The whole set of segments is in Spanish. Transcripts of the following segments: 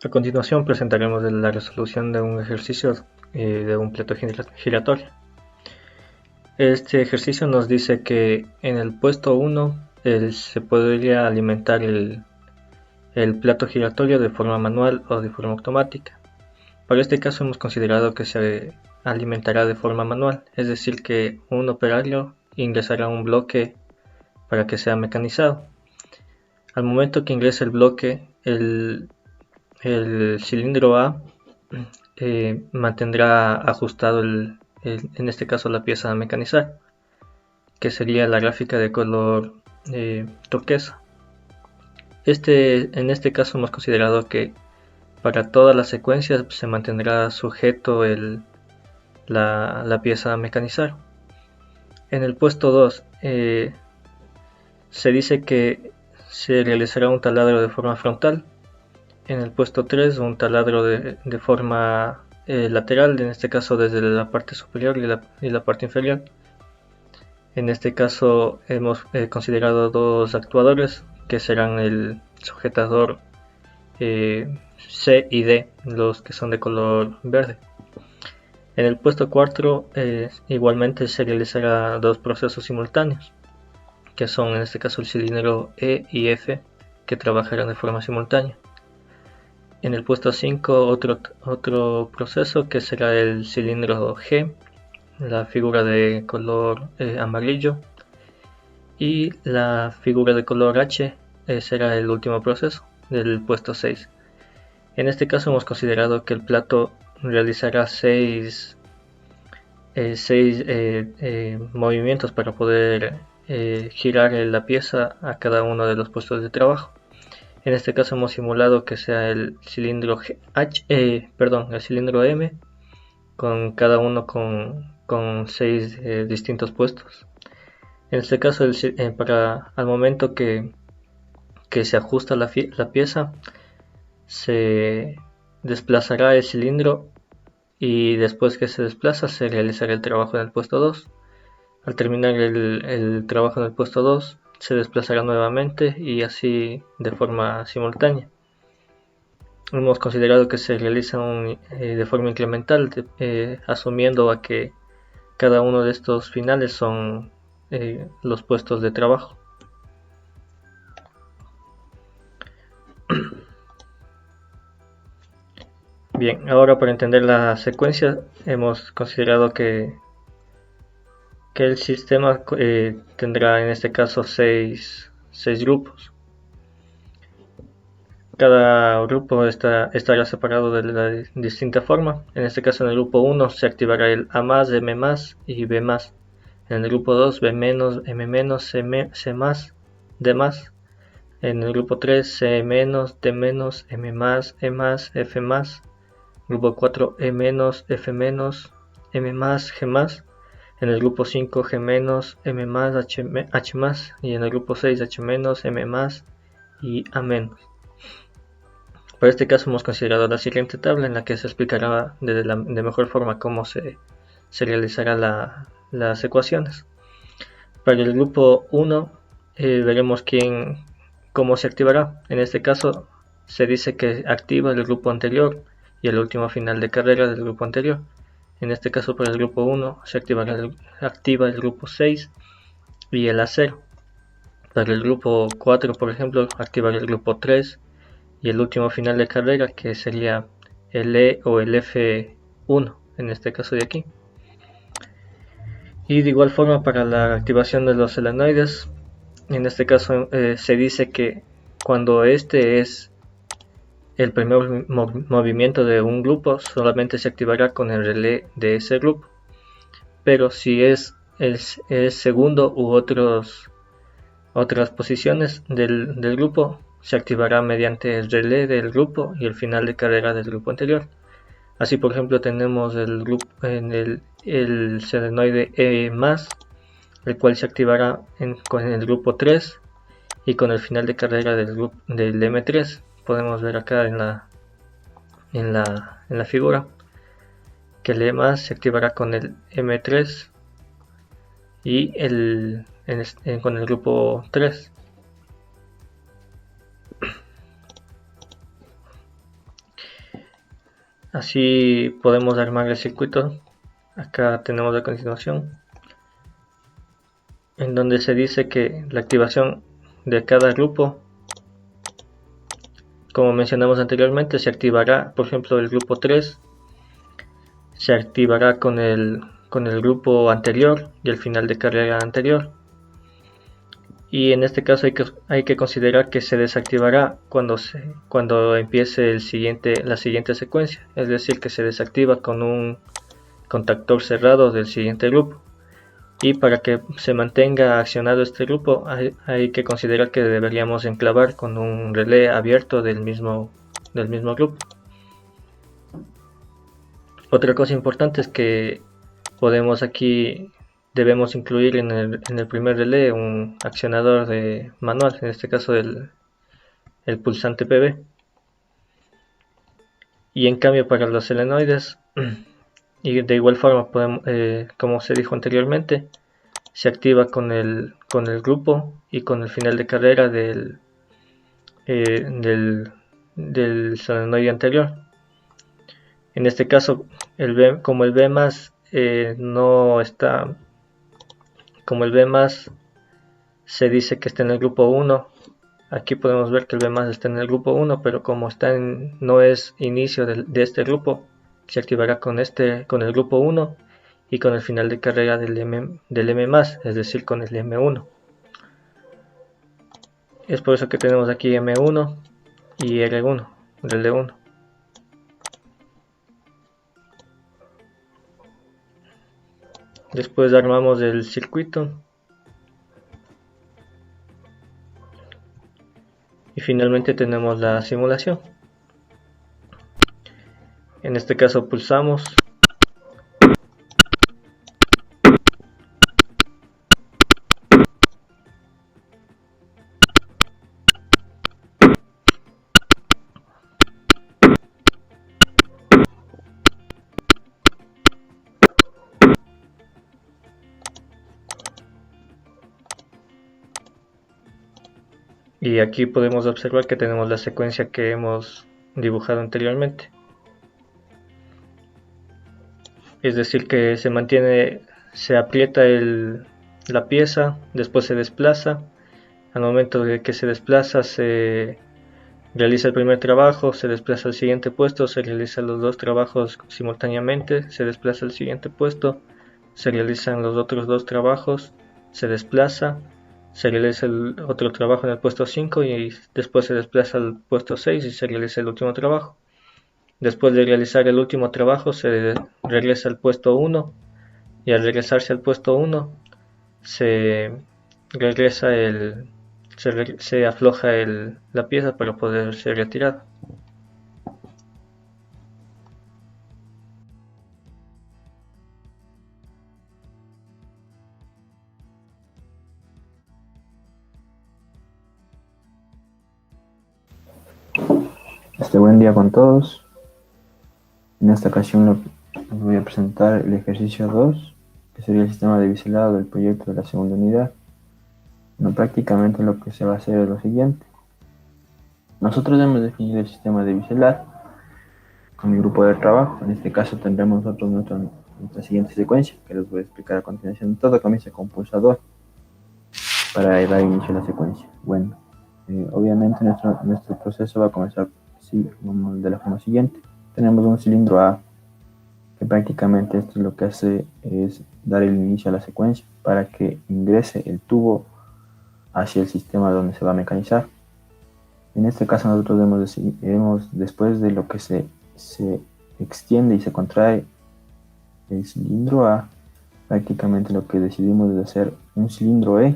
A continuación presentaremos la resolución de un ejercicio de un plato giratorio. Este ejercicio nos dice que en el puesto 1 se podría alimentar el plato giratorio de forma manual o de forma automática. Para este caso hemos considerado que se alimentará de forma manual, es decir que un operario ingresará un bloque para que sea mecanizado. Al momento que ingrese el bloque, el cilindro A mantendrá ajustado en este caso la pieza a mecanizar, que sería la gráfica de color turquesa. En este caso hemos considerado que para todas las secuencias se mantendrá sujeto la pieza a mecanizar. En el puesto 2 se dice que se realizará un taladro de forma frontal. En el puesto 3 un taladro de forma lateral, en este caso desde la parte superior y la parte inferior. En este caso hemos considerado dos actuadores que serán el sujetador C y D, los que son de color verde. En el puesto 4 igualmente se realizará dos procesos simultáneos, que son en este caso el cilindro E y F, que trabajarán de forma simultánea. En el puesto 5 otro proceso que será el cilindro G, la figura de color amarillo, y la figura de color H será el último proceso del puesto 6. En este caso hemos considerado que el plato realizará 6 movimientos para poder girar la pieza a cada uno de los puestos de trabajo. En este caso hemos simulado que sea el cilindro el cilindro M, con cada uno con 6 distintos puestos. En este caso al momento que se ajusta la pieza, se desplazará el cilindro y después que se desplaza se realizará el trabajo en el puesto 2. Al terminar el trabajo en el puesto 2 se desplazará nuevamente y así de forma simultánea. Hemos considerado que se realiza de forma incremental, asumiendo a que cada uno de estos finales son los puestos de trabajo. Bien, ahora para entender la secuencia hemos considerado que el sistema tendrá en este caso 6 grupos. Cada grupo estará separado de la distinta forma. En este caso en el grupo 1 se activará el A+, M+, y B+. En el grupo 2 B-, M-, C+, D+. En el grupo 3 C-, D-, M+, E+, F+. Grupo 4 E-, F-, M+, G+. En el grupo 5 G-, M+, H+, y en el grupo 6 H-, M+, y A-. Para este caso hemos considerado la siguiente tabla en la que se explicará de mejor forma cómo se realizará las ecuaciones. Para el grupo 1 veremos cómo se activará. En este caso se dice que activa el grupo anterior y el último final de carrera del grupo anterior. En este caso para el grupo 1 se activa el grupo 6 y el A0. Para el grupo 4 por ejemplo activará el grupo 3 y el último final de carrera, que sería el E o el F1 en este caso de aquí. Y de igual forma para la activación de los solenoides, en este caso se dice que cuando este es el primer movimiento de un grupo, solamente se activará con el relé de ese grupo, pero si es el segundo u otras posiciones del grupo, se activará mediante el relé del grupo y el final de carrera del grupo anterior. Así por ejemplo tenemos el solenoide E+, el cual se activará con el grupo 3 y con el final de carrera del M3. Podemos ver acá en la figura que el E+ se activará con el M3 y con el grupo 3. Así podemos armar el circuito. Acá tenemos a continuación, en donde se dice que la activación de cada grupo, como mencionamos anteriormente, se activará, por ejemplo, el grupo 3 se activará con el grupo anterior y el final de carrera anterior. Y en este caso hay que considerar que se desactivará cuando empiece la siguiente secuencia, es decir, que se desactiva con un contactor cerrado del siguiente grupo. Y para que se mantenga accionado este grupo hay que considerar que deberíamos enclavar con un relé abierto del mismo grupo. Otra cosa importante es que debemos incluir en el primer relé un accionador manual, en este caso el pulsante PB. Y en cambio para los solenoides, y de igual forma como se dijo anteriormente, se activa con el grupo y con el final de carrera del solenoide anterior. En este caso, como el B más no está, como el B más se dice que está en el grupo 1, aquí podemos ver que el B más está en el grupo 1, pero como no es inicio de este grupo, se activará con el grupo 1 y con el final de carrera del M más, es decir, con el M1. Es por eso que tenemos aquí M1 y R1, relé 1. Después armamos el circuito y finalmente tenemos la simulación. En este caso pulsamos y aquí podemos observar que tenemos la secuencia que hemos dibujado anteriormente. Es decir, que se aprieta la pieza, después se desplaza. Al momento de que se desplaza, se realiza el primer trabajo, se desplaza al siguiente puesto, se realizan los dos trabajos simultáneamente, se desplaza al siguiente puesto, se realizan los otros dos trabajos, se desplaza, se realiza el otro trabajo en el puesto 5 y después se desplaza al puesto 6 y se realiza el último trabajo. Después de realizar el último trabajo se regresa al puesto 1 y al regresarse al puesto 1 se regresa se afloja la pieza para poder ser retirada. Buen día con todos. En esta ocasión les voy a presentar el ejercicio 2, que sería el sistema de biselado del proyecto de la segunda unidad. Bueno, prácticamente lo que se va a hacer es lo siguiente. Nosotros hemos definido el sistema de biselar con mi grupo de trabajo. En este caso tendremos nosotros nuestra siguiente secuencia, que les voy a explicar a continuación. Todo comienza con pulsador para dar inicio a la secuencia. Bueno, obviamente nuestro proceso va a comenzar de la forma siguiente. Tenemos un cilindro A, que prácticamente esto lo que hace es dar el inicio a la secuencia para que ingrese el tubo hacia el sistema donde se va a mecanizar. En este caso nosotros después de lo que se extiende y se contrae el cilindro A, prácticamente lo que decidimos es hacer un cilindro E,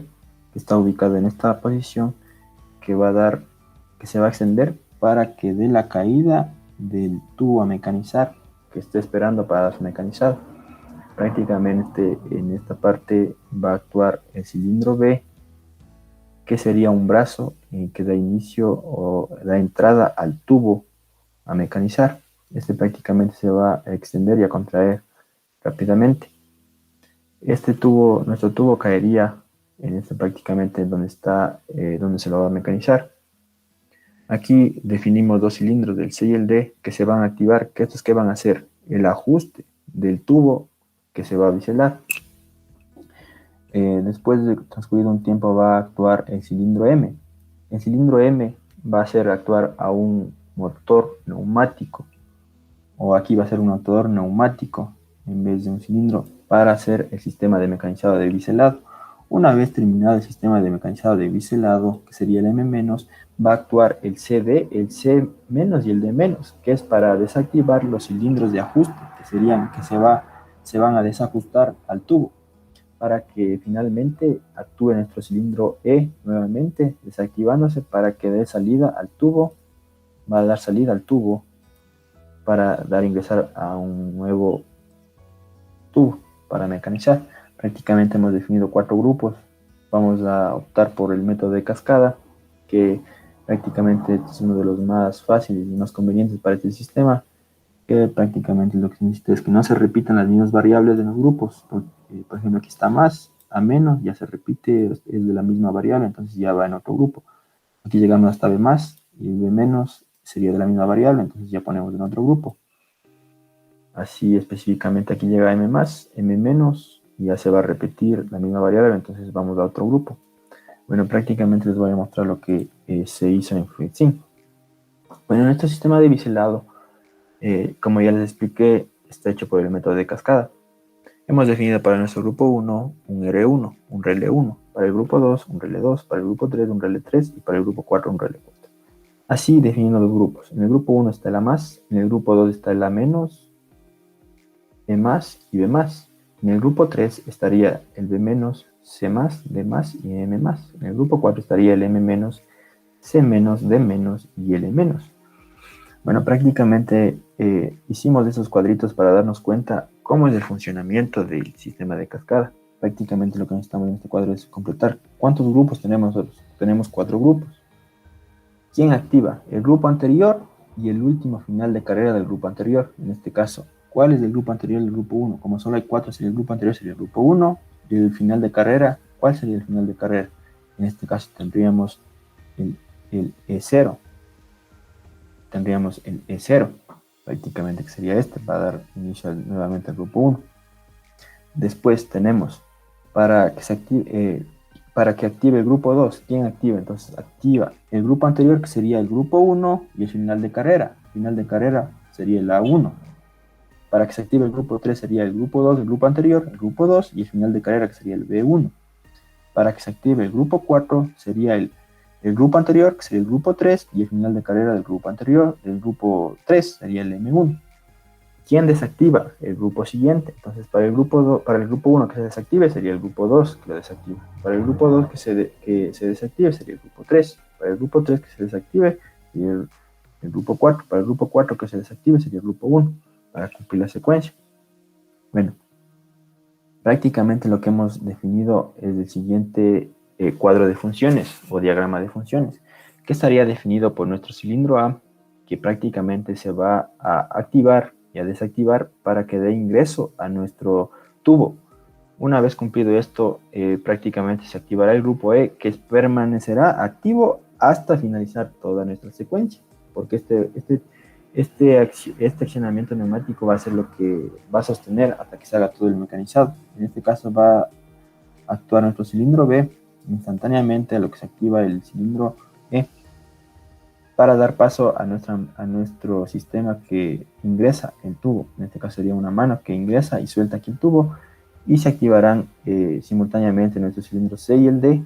que está ubicado en esta posición, que se va a extender para que dé la caída del tubo a mecanizar que esté esperando para su mecanizado. Prácticamente en esta parte va a actuar el cilindro B, que sería un brazo que da inicio o da entrada al tubo a mecanizar. Este prácticamente se va a extender y a contraer rápidamente. Nuestro tubo caería en prácticamente donde se lo va a mecanizar. Aquí definimos dos cilindros del C y el D que se van a activar, que estos que van a hacer el ajuste del tubo que se va a biselar. Después de transcurrido un tiempo va a actuar el cilindro M. El cilindro M va a hacer actuar a un motor neumático, o aquí va a ser un motor neumático en vez de un cilindro, para hacer el sistema de mecanizado de biselado. Una vez terminado el sistema de mecanizado de biselado, que sería el M-, va a actuar el CD, el C- y el D-, que es para desactivar los cilindros de ajuste, que serían que se van a desajustar al tubo, para que finalmente actúe nuestro cilindro E nuevamente, desactivándose para que dé salida al tubo, va a dar salida al tubo para dar ingresar a un nuevo tubo para mecanizar. Prácticamente hemos definido 4 grupos. Vamos a optar por el método de cascada, que prácticamente es uno de los más fáciles y más convenientes para este sistema, que prácticamente lo que se necesita es que no se repitan las mismas variables de los grupos. Por ejemplo, aquí está más, a menos, ya se repite, es de la misma variable, entonces ya va en otro grupo. Aquí llegamos hasta B más, y B menos sería de la misma variable, entonces ya ponemos en otro grupo. Así específicamente aquí llega M más, M menos, y ya se va a repetir la misma variable, entonces vamos a otro grupo. Bueno, prácticamente les voy a mostrar lo que se hizo en FluidSync. Bueno, en este sistema de biselado, como ya les expliqué, está hecho por el método de cascada. Hemos definido para nuestro grupo 1 un R1, un relé 1, para el grupo 2 un relé 2, para el grupo 3 un relé 3 y para el grupo 4 un relé 4. Así definiendo los grupos. En el grupo 1 está el A más, en el grupo 2 está el A menos, E más y B más. En el grupo 3 estaría el B menos, C más, D más y M más. En el grupo 4 estaría el M menos, C menos, D menos y L menos. Bueno, prácticamente hicimos esos cuadritos para darnos cuenta cómo es el funcionamiento del sistema de cascada. Prácticamente lo que necesitamos en este cuadro es completar. ¿Cuántos grupos tenemos nosotros? Tenemos 4 grupos. ¿Quién activa? El grupo anterior y el último final de carrera del grupo anterior. En este caso, ¿cuál es el grupo anterior del grupo 1? Como solo hay 4, sería el grupo anterior, sería el grupo 1. Y el final de carrera, ¿cuál sería el final de carrera? En este caso tendríamos el E0. Tendríamos el E0, prácticamente que sería este, para dar inicio nuevamente al grupo 1. Después tenemos, para que active el grupo 2, ¿quién activa? Entonces activa el grupo anterior, que sería el grupo 1, y el final de carrera. El final de carrera sería el A1. Para que se active el grupo 3 sería el grupo 2, el grupo anterior, el grupo 2, y el final de carrera, que sería el B1. Para que se active el grupo 4 sería el grupo anterior, que sería el grupo 3, y el final de carrera del grupo anterior, el grupo 3, sería el M1. ¿Quién desactiva? El grupo siguiente. Entonces, para el grupo 1 que se desactive, sería el grupo 2 que lo desactiva. Para el grupo 2 que se desactive, sería el grupo 3. Para el grupo 3 que se desactive, sería el grupo 4. Para el grupo 4 que se desactive, sería el grupo 1, para cumplir la secuencia. Bueno, prácticamente lo que hemos definido es el siguiente cuadro de funciones o diagrama de funciones, que estaría definido por nuestro cilindro A, que prácticamente se va a activar y a desactivar para que dé ingreso a nuestro tubo. Una vez cumplido esto, prácticamente se activará el grupo E, que permanecerá activo hasta finalizar toda nuestra secuencia, porque este accionamiento neumático va a ser lo que va a sostener hasta que se haga todo el mecanizado. En este caso va a actuar nuestro cilindro B instantáneamente a lo que se activa el cilindro E, para dar paso a nuestro sistema que ingresa el tubo. En este caso sería una mano que ingresa y suelta aquí el tubo, y se activarán simultáneamente nuestros cilindros C y el D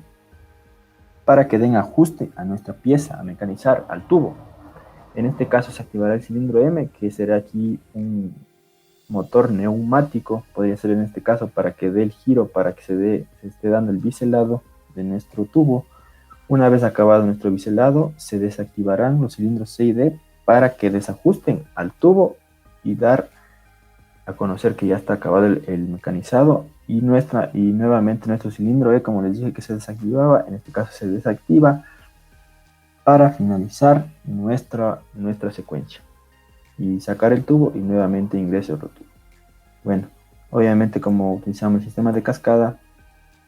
para que den ajuste a nuestra pieza a mecanizar, al tubo. En este caso se activará el cilindro M, que será aquí un motor neumático, podría ser en este caso, para que dé el giro, para que se esté dando el biselado de nuestro tubo. Una vez acabado nuestro biselado, se desactivarán los cilindros C y D para que desajusten al tubo y dar a conocer que ya está acabado el mecanizado, y nuevamente nuestro cilindro E, como les dije que se desactivaba, en este caso se desactiva para finalizar nuestra secuencia y sacar el tubo y nuevamente ingrese otro tubo. Bueno, obviamente como utilizamos el sistema de cascada,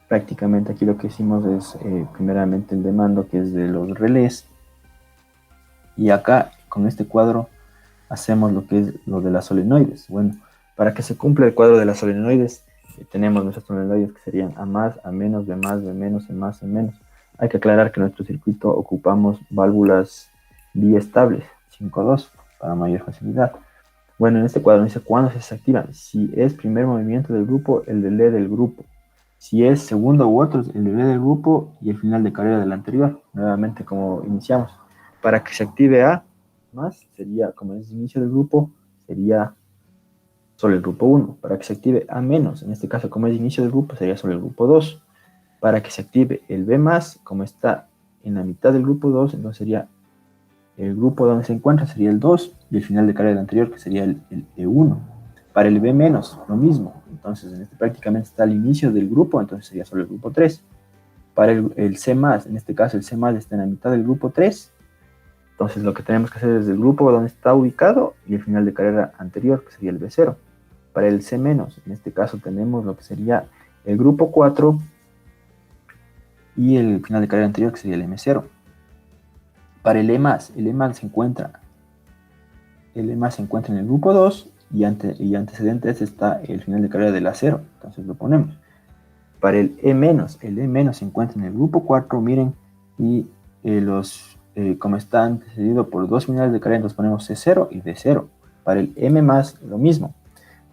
prácticamente aquí lo que hicimos es primeramente el de mando, que es de los relés. Y acá, con este cuadro, hacemos lo que es lo de las solenoides. Bueno, para que se cumpla el cuadro de las solenoides, tenemos nuestras solenoides que serían A más, A menos, B más, B menos, E más, E menos. Hay que aclarar que en nuestro circuito ocupamos válvulas biestables, 5-2, para mayor facilidad. Bueno, en este cuadro dice cuándo se desactivan. Si es primer movimiento del grupo, el delay del grupo. Si es segundo u otro, el delay del grupo y el final de carrera del anterior. Nuevamente, como iniciamos. Para que se active A más, sería, como es el inicio del grupo, sería solo el grupo 1. Para que se active A menos, en este caso, como es el inicio del grupo, sería solo el grupo 2. Para que se active el B más, como está en la mitad del grupo 2, entonces sería el grupo donde se encuentra sería el 2 y el final de carrera del anterior que sería el E1. Para el B menos, lo mismo. Entonces, en este prácticamente está el inicio del grupo, entonces sería solo el grupo 3. Para el C más, en este caso el C más está en la mitad del grupo 3. Entonces, lo que tenemos que hacer es el grupo donde está ubicado y el final de carrera anterior, que sería el B0. Para el C menos, en este caso tenemos lo que sería el grupo 4 y el final de carrera anterior, que sería el M0. Para el E más se encuentra en el grupo 2 y antecedentes está el final de carrera del A0, entonces lo ponemos. Para el E menos se encuentra en el grupo 4, miren, y como está antecedido por dos finales de carrera, entonces ponemos C0 y D0. Para el M más, lo mismo.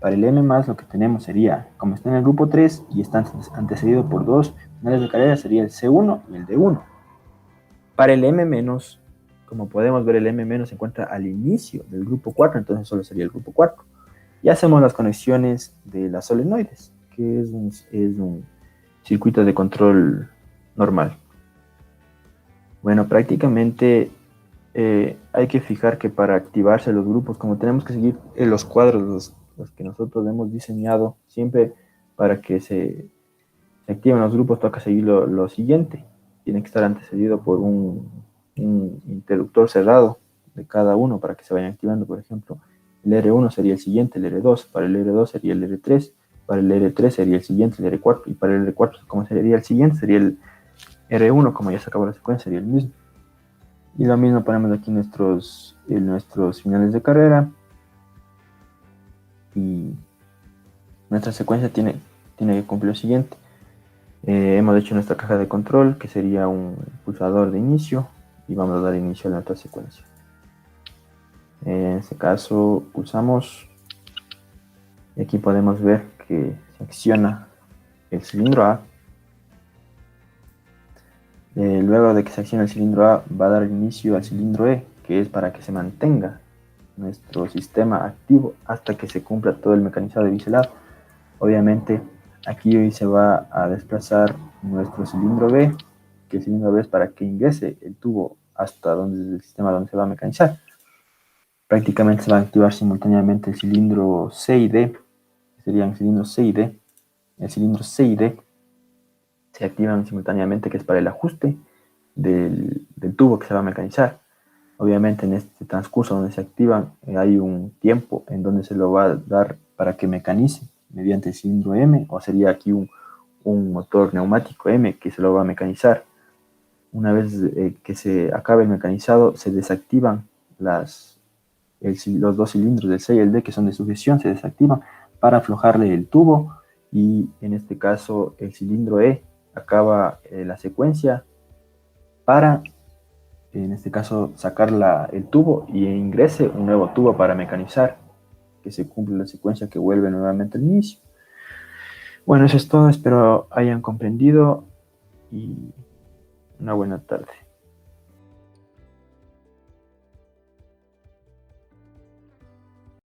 Para el M más lo que tenemos sería, como está en el grupo 3 y está antecedido por dos finales de carrera, sería el C1 y el D1. Para el M menos, como podemos ver, el M menos se encuentra al inicio del grupo 4, entonces solo sería el grupo 4. Y hacemos las conexiones de las solenoides, que es un circuito de control normal. Bueno, prácticamente hay que fijar que para activarse los grupos, como tenemos que seguir los cuadros, los que nosotros hemos diseñado, siempre para que se activen los grupos toca seguir lo siguiente. Tiene que estar antecedido por un interruptor cerrado de cada uno para que se vayan activando. Por ejemplo, el R1 sería el siguiente, el R2, para el R2 sería el R3, para el R3 sería el siguiente, el R4, y para el R4, como sería el siguiente, sería el R1, como ya se acabó la secuencia, sería el mismo. Y lo mismo ponemos aquí nuestros finales de carrera. Y nuestra secuencia tiene que cumplir lo siguiente. Hemos hecho nuestra caja de control, que sería un pulsador de inicio, y vamos a dar inicio a nuestra secuencia. En este caso pulsamos, y aquí podemos ver que se acciona el cilindro A. Luego de que se accione el cilindro A, va a dar inicio al cilindro E, que es para que se mantenga nuestro sistema activo hasta que se cumpla todo el mecanizado de biselado. Obviamente, aquí hoy se va a desplazar nuestro cilindro B, que el cilindro B es para que ingrese el tubo hasta el sistema donde se va a mecanizar. Prácticamente se va a activar simultáneamente el cilindro C y D, que serían el cilindro C y D. El cilindro C y D se activan simultáneamente, que es para el ajuste del tubo que se va a mecanizar. Obviamente en este transcurso donde se activan hay un tiempo en donde se lo va a dar para que mecanice mediante el cilindro M, o sería aquí un motor neumático M que se lo va a mecanizar. Una vez que se acabe el mecanizado, se desactivan los dos cilindros del C y el D, que son de sujeción, se desactivan para aflojarle el tubo, y en este caso el cilindro E acaba la secuencia para, en este caso, sacar el tubo y ingrese un nuevo tubo para mecanizar, que se cumple la secuencia que vuelve nuevamente al inicio. Bueno, eso es todo, espero hayan comprendido y una buena tarde.